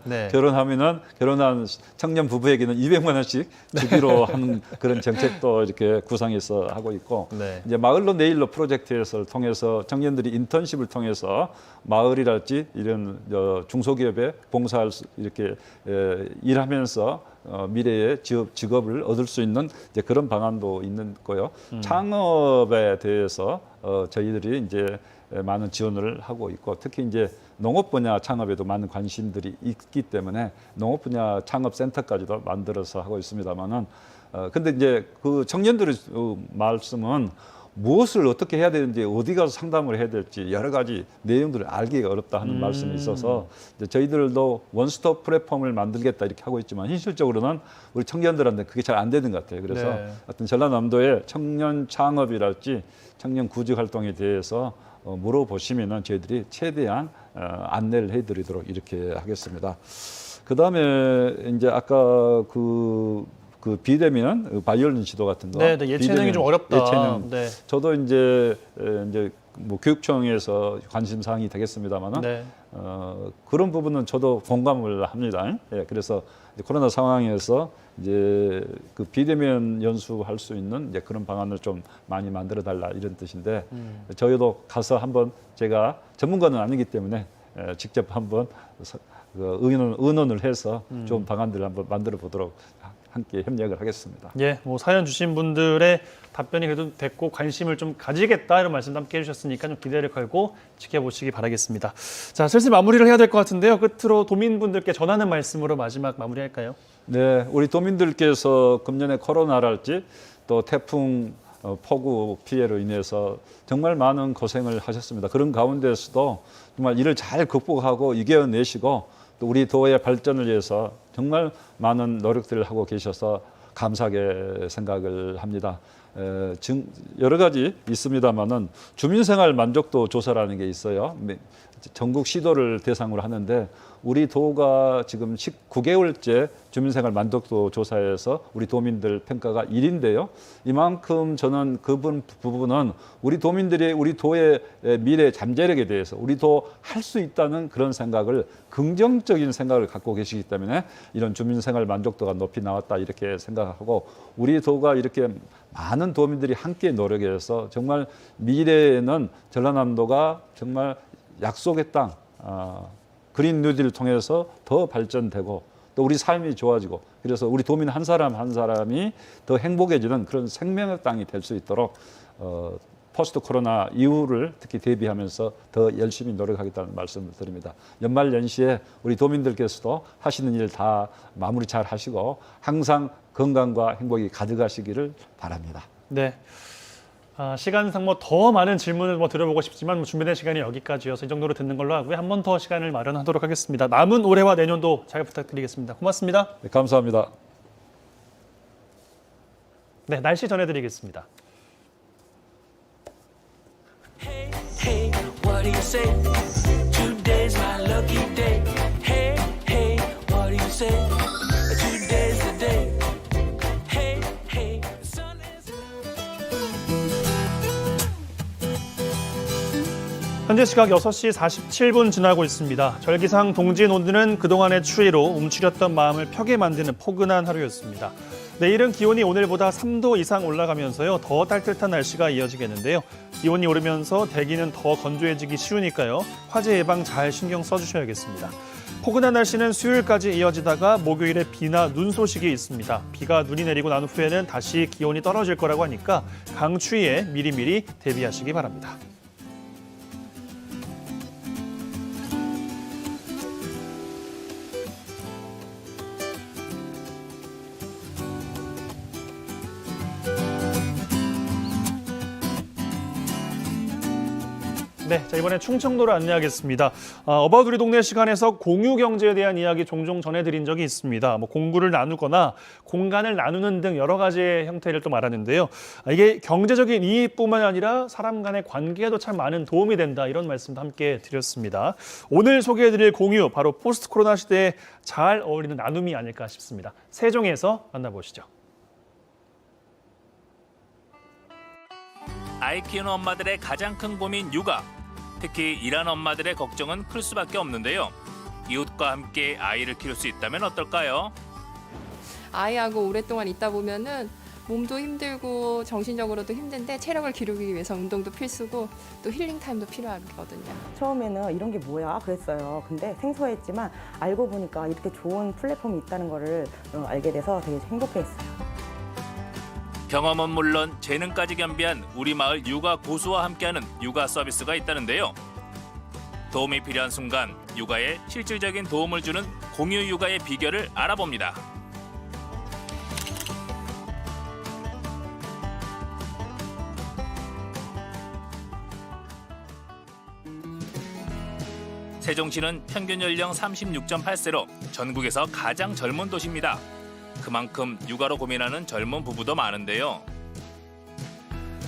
Speaker 2: 결혼한 청년 부부에게는 200만 원씩 주기로 하는 그런 정책도 이렇게 구상해서 하고 있고
Speaker 1: 네.
Speaker 2: 이제 마을로 내일로 프로젝트를 통해서 청년들이 인턴십을 통해서 마을이랄지 이런 중소기업에 봉사할 수 이렇게 일하면서 미래의 직업을 얻을 수 있는 이제 그런 방안도 있는 거요. 창업에 대해서 저희들이 이제 많은 지원을 하고 있고 특히 이제 농업 분야 창업에도 많은 관심들이 있기 때문에 농업 분야 창업 센터까지도 만들어서 하고 있습니다만은 근데 이제 그 청년들의 말씀은 무엇을 어떻게 해야 되는지 어디 가서 상담을 해야 될지 여러 가지 내용들을 알기가 어렵다 하는 말씀이 있어서 이제 저희들도 원스톱 플랫폼을 만들겠다 이렇게 하고 있지만 현실적으로는 우리 청년들한테 그게 잘 안 되는 것 같아요. 그래서 하여튼 전라남도의 청년 창업이랄지 청년 구직 활동에 대해서 물어보시면은 저희들이 최대한 안내를 해드리도록 이렇게 하겠습니다. 그 다음에 이제 아까 그 비대면 바이올린 지도 같은 거.
Speaker 1: 네, 예체능이 좀 어렵다.
Speaker 2: 예체능.
Speaker 1: 네.
Speaker 2: 저도 이제 뭐 교육청에서 관심 사항이 되겠습니다만은
Speaker 1: 네.
Speaker 2: 그런 부분은 저도 공감을 합니다. 예, 그래서 이제 코로나 상황에서 이제 그 비대면 연수할 수 있는 이제 그런 방안을 좀 많이 만들어 달라 이런 뜻인데 저희도 가서 한번 제가 전문가는 아니기 때문에 직접 한번 의논을 해서 좀 방안들을 한번 만들어 보도록 함께 협력을 하겠습니다.
Speaker 1: 예, 뭐 사연 주신 분들의 답변이 그래도 됐고 관심을 좀 가지겠다 이런 말씀도 함께 해주셨으니까 좀 기대를 걸고 지켜보시기 바라겠습니다. 자, 슬슬 마무리를 해야 될 것 같은데요. 끝으로 도민분들께 전하는 말씀으로 마지막 마무리할까요?
Speaker 2: 네, 우리 도민들께서 금년에 코로나랄지 또 태풍 폭우 피해로 인해서 정말 많은 고생을 하셨습니다. 그런 가운데서도 정말 이를 잘 극복하고 이겨내시고 또 우리 도의 발전을 위해서 정말 많은 노력들을 하고 계셔서 감사하게 생각을 합니다. 여러 가지 있습니다만은 주민생활 만족도 조사라는 게 있어요. 전국 시도를 대상으로 하는데 우리 도가 지금 19개월째 주민생활 만족도 조사에서 우리 도민들 평가가 1인데요. 이만큼 저는 그 부분은 우리 도민들이 우리 도의 미래 잠재력에 대해서 우리 도 할 수 있다는 그런 생각을 긍정적인 생각을 갖고 계시기 때문에 이런 주민생활 만족도가 높이 나왔다 이렇게 생각하고 우리 도가 이렇게 많은 도민들이 함께 노력해서 정말 미래에는 전라남도가 정말 약속의 땅, 그린 뉴딜을 통해서 더 발전되고 또 우리 삶이 좋아지고 그래서 우리 도민 한 사람 한 사람이 더 행복해지는 그런 생명의 땅이 될 수 있도록 포스트 코로나 이후를 특히 대비하면서 더 열심히 노력하겠다는 말씀을 드립니다. 연말 연시에 우리 도민들께서도 하시는 일 다 마무리 잘 하시고 항상 건강과 행복이 가득하시기를 바랍니다.
Speaker 1: 네. 시간상 더 많은 질문을 드려보고 싶지만 준비된 시간이 여기까지여서 이 정도로 듣는 걸로 하고요. 한 번 더 시간을 마련하도록 하겠습니다. 남은 올해와 내년도 잘 부탁드리겠습니다. 고맙습니다.
Speaker 2: 네, 감사합니다.
Speaker 1: 네, 날씨 전해드리겠습니다.
Speaker 3: Hey, hey, what do you say? Today's my lucky day. Hey, hey, what do you say? Today's the day. Hey, hey, the sun is.
Speaker 1: 현재 시각 6시 47분 지나고 있습니다. 절기상 동진 온도는 그동안의 추위로 움츠렸던 마음을 펴게 만드는 포근한 하루였습니다. 내일은 기온이 오늘보다 3도 이상 올라가면서요. 더 따뜻한 날씨가 이어지겠는데요. 기온이 오르면서 대기는 더 건조해지기 쉬우니까요. 화재 예방 잘 신경 써주셔야겠습니다. 포근한 날씨는 수요일까지 이어지다가 목요일에 비나 눈 소식이 있습니다. 비가 눈이 내리고 난 후에는 다시 기온이 떨어질 거라고 하니까 강추위에 미리미리 대비하시기 바랍니다. 네, 자 이번에 충청도로 안내하겠습니다. 어바웃 우리 동네 시간에서 공유 경제에 대한 이야기 종종 전해드린 적이 있습니다. 공구를 나누거나 공간을 나누는 등 여러 가지의 형태를 또 말하는데요. 이게 경제적인 이익뿐만 아니라 사람 간의 관계에도 참 많은 도움이 된다 이런 말씀도 함께 드렸습니다. 오늘 소개해드릴 공유 바로 포스트 코로나 시대에 잘 어울리는 나눔이 아닐까 싶습니다. 세종에서 만나보시죠.
Speaker 4: 아이 키우는 엄마들의 가장 큰 고민 육아. 특히 일하는 엄마들의 걱정은 클 수밖에 없는데요. 이웃과 함께 아이를 키울 수 있다면 어떨까요?
Speaker 5: 아이하고 오랫동안 있다 보면은 몸도 힘들고 정신적으로도 힘든데 체력을 기르기 위해서 운동도 필수고 또 힐링 타임도 필요하거든요.
Speaker 6: 처음에는 이런 게 뭐야 그랬어요. 근데 생소했지만 알고 보니까 이렇게 좋은 플랫폼이 있다는 거를 알게 돼서 되게 행복했어요.
Speaker 4: 경험은 물론 재능까지 겸비한 우리 마을 육아 고수와 함께하는 육아 서비스가 있다는데요. 도움이 필요한 순간 육아에 실질적인 도움을 주는 공유 육아의 비결을 알아봅니다. 세종시는 평균 연령 36.8세로 전국에서 가장 젊은 도시입니다. 그만큼 육아로 고민하는 젊은 부부도 많은데요.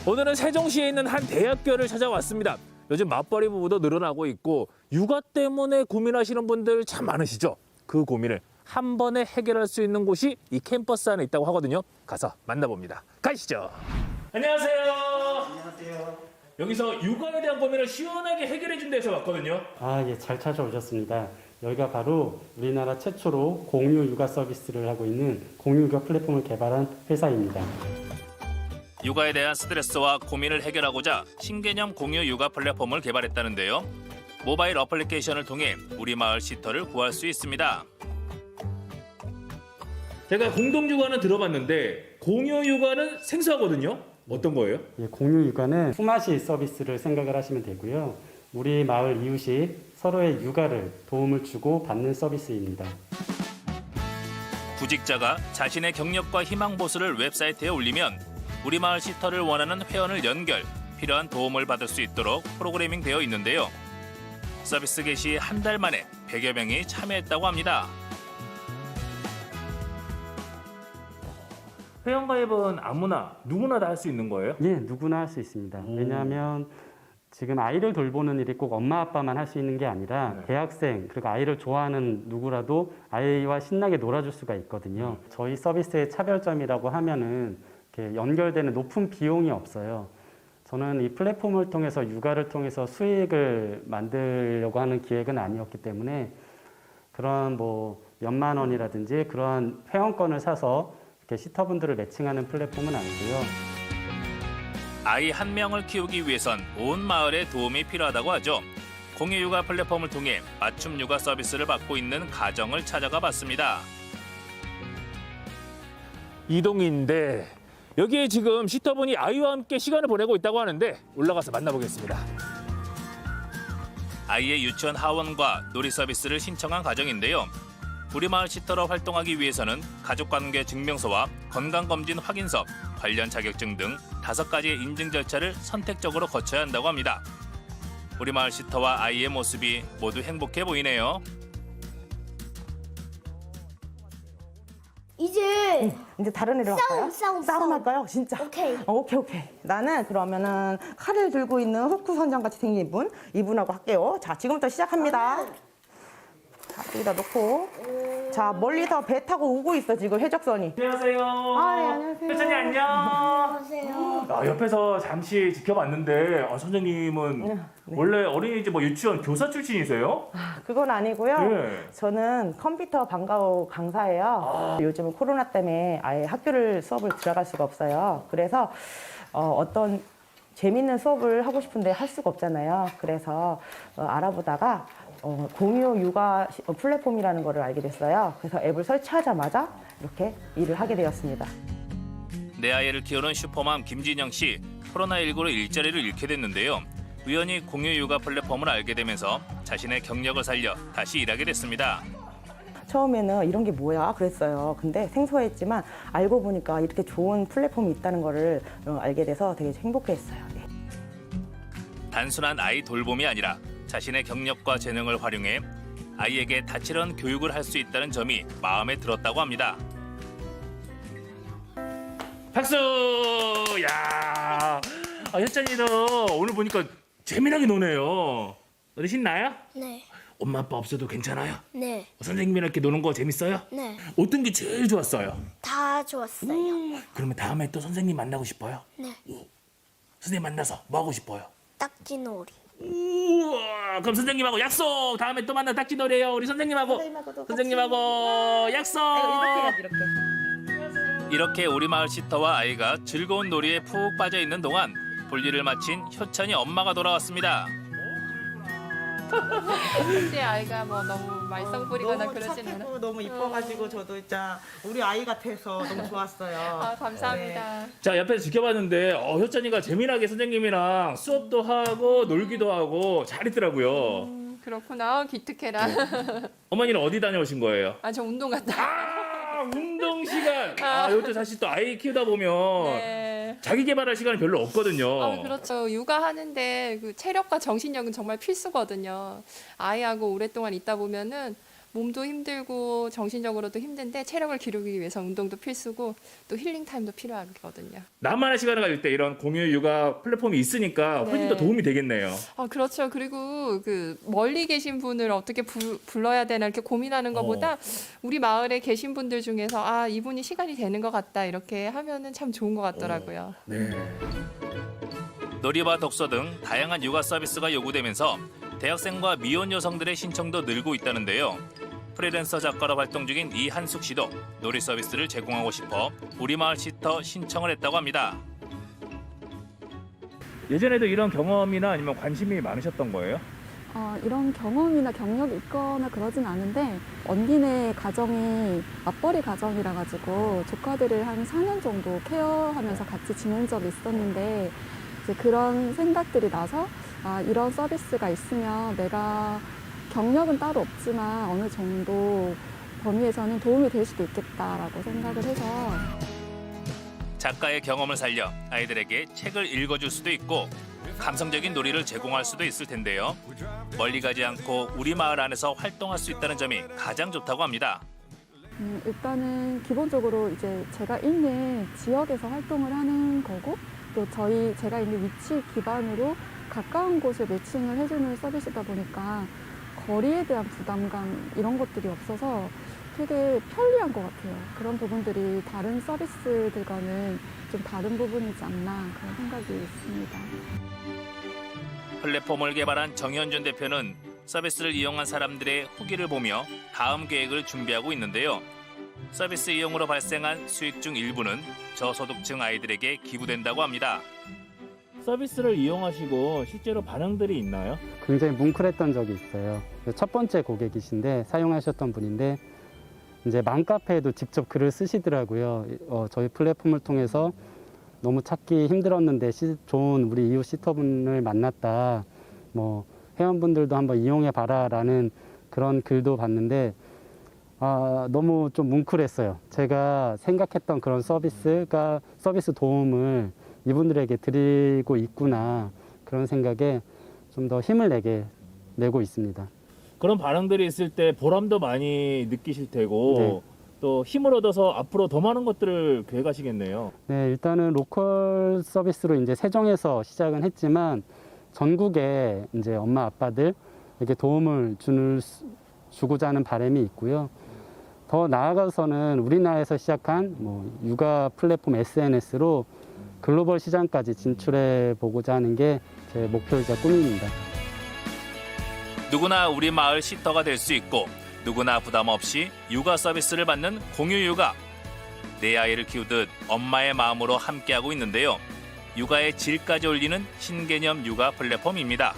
Speaker 7: 오늘은 세종시에 있는 한 대학교를 찾아왔습니다. 요즘 맞벌이 부부도 늘어나고 있고 육아 때문에 고민하시는 분들 참 많으시죠? 그 고민을 한 번에 해결할 수 있는 곳이 이 캠퍼스 안에 있다고 하거든요. 가서 만나봅니다. 가시죠. 안녕하세요.
Speaker 8: 안녕하세요.
Speaker 7: 여기서 육아에 대한 고민을 시원하게 해결해 준 데서 왔거든요.
Speaker 8: 예, 잘 찾아오셨습니다. 여기가 바로 우리나라 최초로 공유 육아 서비스를 하고 있는 공유 육아 플랫폼을 개발한 회사입니다.
Speaker 4: 육아에 대한 스트레스와 고민을 해결하고자 신개념 공유 육아 플랫폼을 개발했다는데요. 모바일 어플리케이션을 통해 우리 마을 시터를 구할 수 있습니다.
Speaker 7: 제가 공동 육아는 들어봤는데 공유 육아는 생소하거든요. 어떤 거예요?
Speaker 8: 예, 공유 육아는 품앗이 서비스를 생각을 하시면 되고요. 우리 마을 이웃이 서로의 육아를 도움을 주고 받는 서비스입니다.
Speaker 4: 구직자가 자신의 경력과 희망 보수를 웹사이트에 올리면 우리 마을 시터를 원하는 회원을 연결, 필요한 도움을 받을 수 있도록 프로그래밍 되어 있는데요. 서비스 개시 한 달 만에 100여 명이 참여했다고 합니다.
Speaker 7: 회원가입은 아무나 누구나 다 할 수 있는 거예요?
Speaker 8: 예, 누구나 할 수 있습니다. 왜냐하면 지금 아이를 돌보는 일이 꼭 엄마 아빠만 할 수 있는 게 아니라 대학생 그리고 아이를 좋아하는 누구라도 아이와 신나게 놀아줄 수가 있거든요. 저희 서비스의 차별점이라고 하면은 이렇게 연결되는 높은 비용이 없어요. 저는 이 플랫폼을 통해서 육아를 통해서 수익을 만들려고 하는 기획은 아니었기 때문에 그런 뭐 몇만 원이라든지 그런 회원권을 사서 이렇게 시터분들을 매칭하는 플랫폼은 아니고요.
Speaker 4: 아이 한 명을 키우기 위해선 온 마을의 도움이 필요하다고 하죠. 공유 육아 플랫폼을 통해 맞춤 육아 서비스를 받고 있는 가정을 찾아가 봤습니다.
Speaker 7: 이동인데 여기에 지금 시터분이 아이와 함께 시간을 보내고 있다고 하는데 올라가서 만나보겠습니다.
Speaker 4: 아이의 유치원 하원과 놀이 서비스를 신청한 가정인데요. 우리 마을 시터로 활동하기 위해서는 가족관계 증명서와 건강검진 확인서, 관련 자격증 등 5가지의 인증 절차를 선택적으로 거쳐야 한다고 합니다. 우리 마을 시터와 아이의 모습이 모두 행복해 보이네요.
Speaker 6: 이제 다른 애로 할까요?
Speaker 9: 싸움.
Speaker 6: 싸움 할까요? 진짜?
Speaker 9: 오케이.
Speaker 6: 오케이. 나는 그러면은 칼을 들고 있는 흑후 선장 같이 생긴 분, 이분하고 할게요. 자, 지금부터 시작합니다. 자, 여기다 놓고. 자, 멀리서 배 타고 오고 있어, 지금 해적선이.
Speaker 7: 안녕하세요.
Speaker 6: 네, 안녕하세요.
Speaker 7: 회장님 안녕.
Speaker 9: 안녕하세요.
Speaker 7: 옆에서 잠시 지켜봤는데 선생님은 원래 어린이집 뭐 유치원 교사 출신이세요?
Speaker 6: 그건 아니고요.
Speaker 7: 네.
Speaker 6: 저는 컴퓨터 방과후 강사예요. 요즘은 코로나 때문에 아예 학교를 수업을 들어갈 수가 없어요. 그래서 어떤 재밌는 수업을 하고 싶은데 할 수가 없잖아요. 그래서 알아보다가 공유 육아 플랫폼이라는 거를 알게 됐어요. 그래서 앱을 설치하자마자 이렇게 일을 하게 되었습니다.
Speaker 4: 내 아이를 키우는 슈퍼맘 김진영 씨, 코로나19로 일자리를 잃게 됐는데요. 우연히 공유 육아 플랫폼을 알게 되면서 자신의 경력을 살려 다시 일하게 됐습니다.
Speaker 6: 처음에는 이런 게 뭐야 그랬어요. 근데 생소했지만 알고 보니까 이렇게 좋은 플랫폼이 있다는 거를 알게 돼서 되게 행복했어요. 네.
Speaker 4: 단순한 아이 돌봄이 아니라 자신의 경력과 재능을 활용해 아이에게 다채로운 교육을 할 수 있다는 점이 마음에 들었다고 합니다.
Speaker 7: 박수! 야, 혜찬이도 오늘 보니까 재미나게 노네요. 어디 신나요?
Speaker 9: 네.
Speaker 7: 엄마 아빠 없어도 괜찮아요?
Speaker 9: 네.
Speaker 7: 선생님이랑 이렇게 노는 거 재밌어요?
Speaker 9: 네.
Speaker 7: 어떤 게 제일 좋았어요?
Speaker 9: 다 좋았어요.
Speaker 7: 그러면 다음에 또 선생님 만나고 싶어요?
Speaker 9: 네.
Speaker 7: 선생님 만나서 뭐 하고 싶어요?
Speaker 9: 딱지놀이.
Speaker 7: 우와, 그럼 선생님하고 약속! 다음에 또 만나 딱지놀이에요. 우리 선생님하고 약속!
Speaker 4: 이렇게 우리 마을 시터와 아이가 즐거운 놀이에 푹 빠져 있는 동안 볼일을 마친 효찬이 엄마가 돌아왔습니다.
Speaker 5: 혹시 아이가 뭐 너무 말썽 부리거나
Speaker 10: 너무
Speaker 5: 그러진 않아요?
Speaker 10: 착하고 너무 이뻐가지고 저도 진짜 우리 아이 같아서 너무 좋았어요.
Speaker 5: 아, 감사합니다.
Speaker 7: 자, 옆에서 지켜봤는데 효찬이가 재미나게 선생님이랑 수업도 하고 놀기도 하고 잘했더라고요.
Speaker 5: 그렇구나. 기특해라.
Speaker 7: 어머니는 어디 다녀오신 거예요?
Speaker 5: 아, 저 운동 갔다.
Speaker 7: 운동 시간! 요즘 사실 또 아이 키우다 보면
Speaker 5: 네.
Speaker 7: 자기 개발할 시간이 별로 없거든요.
Speaker 5: 그렇죠. 육아하는데 그 체력과 정신력은 정말 필수거든요. 아이하고 오랫동안 있다 보면은 몸도 힘들고 정신적으로도 힘든데 체력을 기르기 위해서 운동도 필수고 또 힐링 타임도 필요하거든요.
Speaker 7: 나만의 시간을 가질 때 이런 공유 육아 플랫폼이 있으니까 훨씬 더 도움이 되겠네요.
Speaker 5: 그렇죠. 그리고 그 멀리 계신 분을 어떻게 불러야 되나 이렇게 고민하는 것보다 우리 마을에 계신 분들 중에서 이분이 시간이 되는 것 같다 이렇게 하면은 참 좋은 것 같더라고요.
Speaker 7: 네.
Speaker 4: 놀이와 독서 등 다양한 육아 서비스가 요구되면서 대학생과 미혼 여성들의 신청도 늘고 있다는데요. 프리랜서 작가로 활동 중인 이한숙 씨도 놀이 서비스를 제공하고 싶어 우리 마을 시터 신청을 했다고 합니다.
Speaker 7: 예전에도 이런 경험이나 아니면 관심이 많으셨던 거예요?
Speaker 11: 이런 경험이나 경력이 있거나 그러진 않은데 언니네 가정이 맞벌이 가정이라 가지고 조카들을 한 4년 정도 케어하면서 같이 지낸 적이 있었는데 이제 그런 생각들이 나서 이런 서비스가 있으면 내가 경력은 따로 없지만 어느 정도 범위에서는 도움이 될 수도 있겠다라고 생각을 해서
Speaker 4: 작가의 경험을 살려 아이들에게 책을 읽어줄 수도 있고 감성적인 놀이를 제공할 수도 있을 텐데요. 멀리 가지 않고 우리 마을 안에서 활동할 수 있다는 점이 가장 좋다고 합니다.
Speaker 11: 일단은 기본적으로 이제 제가 있는 지역에서 활동을 하는 거고 또 제가 있는 위치 기반으로 가까운 곳에 매칭을 해주는 서비스다 보니까 거리에 대한 부담감 이런 것들이 없어서 되게 편리한 것 같아요. 그런 부분들이 다른 서비스들과는 좀 다른 부분이지 않나 그런 생각이 있습니다.
Speaker 4: 플랫폼을 개발한 정현준 대표는 서비스를 이용한 사람들의 후기를 보며 다음 계획을 준비하고 있는데요. 서비스 이용으로 발생한 수익 중 일부는 저소득층 아이들에게 기부된다고 합니다.
Speaker 7: 서비스를 이용하시고 실제로 반응들이 있나요?
Speaker 8: 굉장히 뭉클했던 적이 있어요. 첫 번째 고객이신데 사용하셨던 분인데 이제 맘카페에도 직접 글을 쓰시더라고요. 저희 플랫폼을 통해서 너무 찾기 힘들었는데 좋은 우리 이웃 시터분을 만났다. 뭐 회원분들도 한번 이용해 봐라라는 그런 글도 봤는데 너무 좀 뭉클했어요. 제가 생각했던 그런 서비스 도움을 이분들에게 드리고 있구나 그런 생각에 좀 더 힘을 내고 있습니다.
Speaker 7: 그런 반응들이 있을 때 보람도 많이 느끼실 테고
Speaker 8: 네.
Speaker 7: 또 힘을 얻어서 앞으로 더 많은 것들을 계획하시겠네요.
Speaker 8: 네, 일단은 로컬 서비스로 이제 세종에서 시작은 했지만 전국에 이제 엄마 아빠들에게 도움을 주고자 하는 바람이 있고요. 더 나아가서는 우리나라에서 시작한 육아 플랫폼 SNS로 글로벌 시장까지 진출해 보고자 하는 게 제 목표이자 꿈입니다.
Speaker 4: 누구나 우리 마을 시터가 될 수 있고 누구나 부담 없이 육아 서비스를 받는 공유 육아. 내 아이를 키우듯 엄마의 마음으로 함께하고 있는데요. 육아의 질까지 올리는 신개념 육아 플랫폼입니다.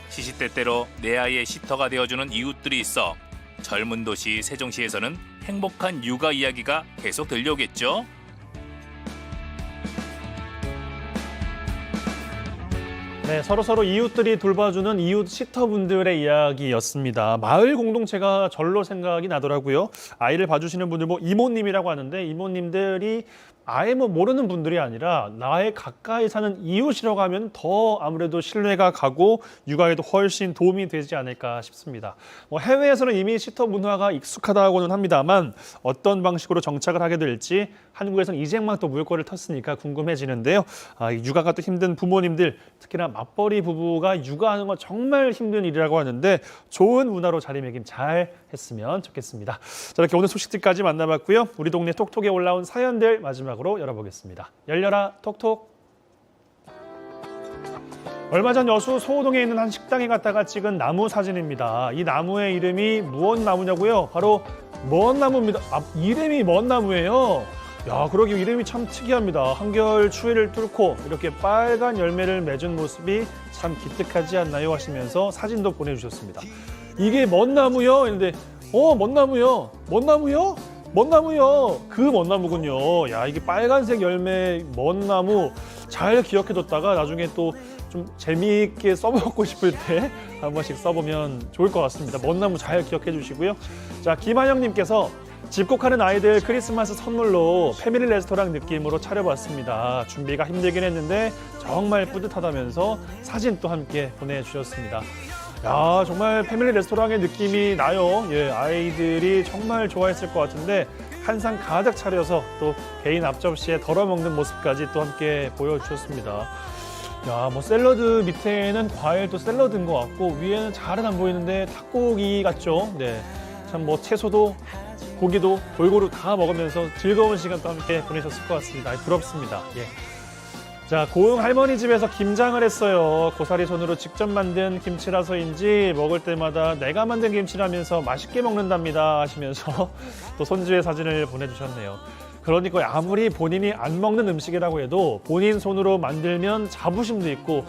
Speaker 4: 시시때때로 내 아이의 시터가 되어주는 이웃들이 있어 젊은 도시 세종시에서는 행복한 육아 이야기가 계속 들려오겠죠.
Speaker 1: 네, 서로 이웃들이 돌봐주는 이웃 시터분들의 이야기였습니다. 마을 공동체가 절로 생각이 나더라고요. 아이를 봐주시는 분들 이모님이라고 하는데 이모님들이 아예 모르는 분들이 아니라 나의 가까이 사는 이웃이라고 하면 더 아무래도 신뢰가 가고 육아에도 훨씬 도움이 되지 않을까 싶습니다. 해외에서는 이미 시터 문화가 익숙하다고는 합니다만 어떤 방식으로 정착을 하게 될지 한국에서는 이제 막 또 물꼬를 텄으니까 궁금해지는데요. 육아가 또 힘든 부모님들, 특히나 맞벌이 부부가 육아하는 건 정말 힘든 일이라고 하는데 좋은 문화로 자리매김 잘 했으면 좋겠습니다. 자, 이렇게 오늘 소식들까지 만나봤고요. 우리 동네 톡톡에 올라온 사연들 마지막으로 열어보겠습니다. 열려라 톡톡. 얼마 전 여수 소호동에 있는 한 식당에 갔다가 찍은 나무 사진입니다. 이 나무의 이름이 무엇 나무냐고요? 바로 먼 나무입니다. 이름이 먼 나무예요. 야, 그러게 이름이 참 특이합니다. 한겨울 추위를 뚫고 이렇게 빨간 열매를 맺은 모습이 참 기특하지 않나요? 하시면서 사진도 보내주셨습니다. 이게 먼 나무요? 했는데 먼 나무요. 먼 나무요? 먼 나무요. 그 먼 나무군요. 야, 이게 빨간색 열매 먼 나무 잘 기억해뒀다가 나중에 또 좀 재미있게 써먹고 싶을 때 한 번씩 써보면 좋을 것 같습니다. 먼 나무 잘 기억해 주시고요. 자, 김한영님께서 집콕하는 아이들 크리스마스 선물로 패밀리 레스토랑 느낌으로 차려봤습니다. 준비가 힘들긴 했는데 정말 뿌듯하다면서 사진 또 함께 보내주셨습니다. 야, 정말 패밀리 레스토랑의 느낌이 나요. 예, 아이들이 정말 좋아했을 것 같은데 한상 가득 차려서 또 개인 앞접시에 덜어먹는 모습까지 또 함께 보여주셨습니다. 야, 샐러드 밑에는 과일도 샐러드인 것 같고 위에는 잘은 안 보이는데 닭고기 같죠? 네, 참 채소도 고기도 골고루 다 먹으면서 즐거운 시간 또 함께 보내셨을 것 같습니다. 부럽습니다. 예. 자, 고흥 할머니 집에서 김장을 했어요. 고사리 손으로 직접 만든 김치라서인지 먹을 때마다 내가 만든 김치라면서 맛있게 먹는답니다 하시면서 또 손주의 사진을 보내주셨네요. 그러니까 아무리 본인이 안 먹는 음식이라고 해도 본인 손으로 만들면 자부심도 있고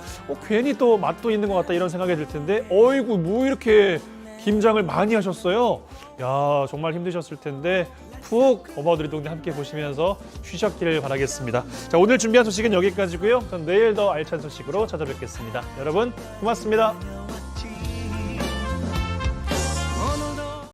Speaker 1: 괜히 또 맛도 있는 것 같다 이런 생각이 들 텐데 어이구 뭐 이렇게 김장을 많이 하셨어요. 야, 정말 힘드셨을 텐데 푹 어바웃 우리 동네 함께 보시면서 쉬셨기를 바라겠습니다. 자, 오늘 준비한 소식은 여기까지고요. 전 내일 더 알찬 소식으로 찾아뵙겠습니다. 여러분 고맙습니다.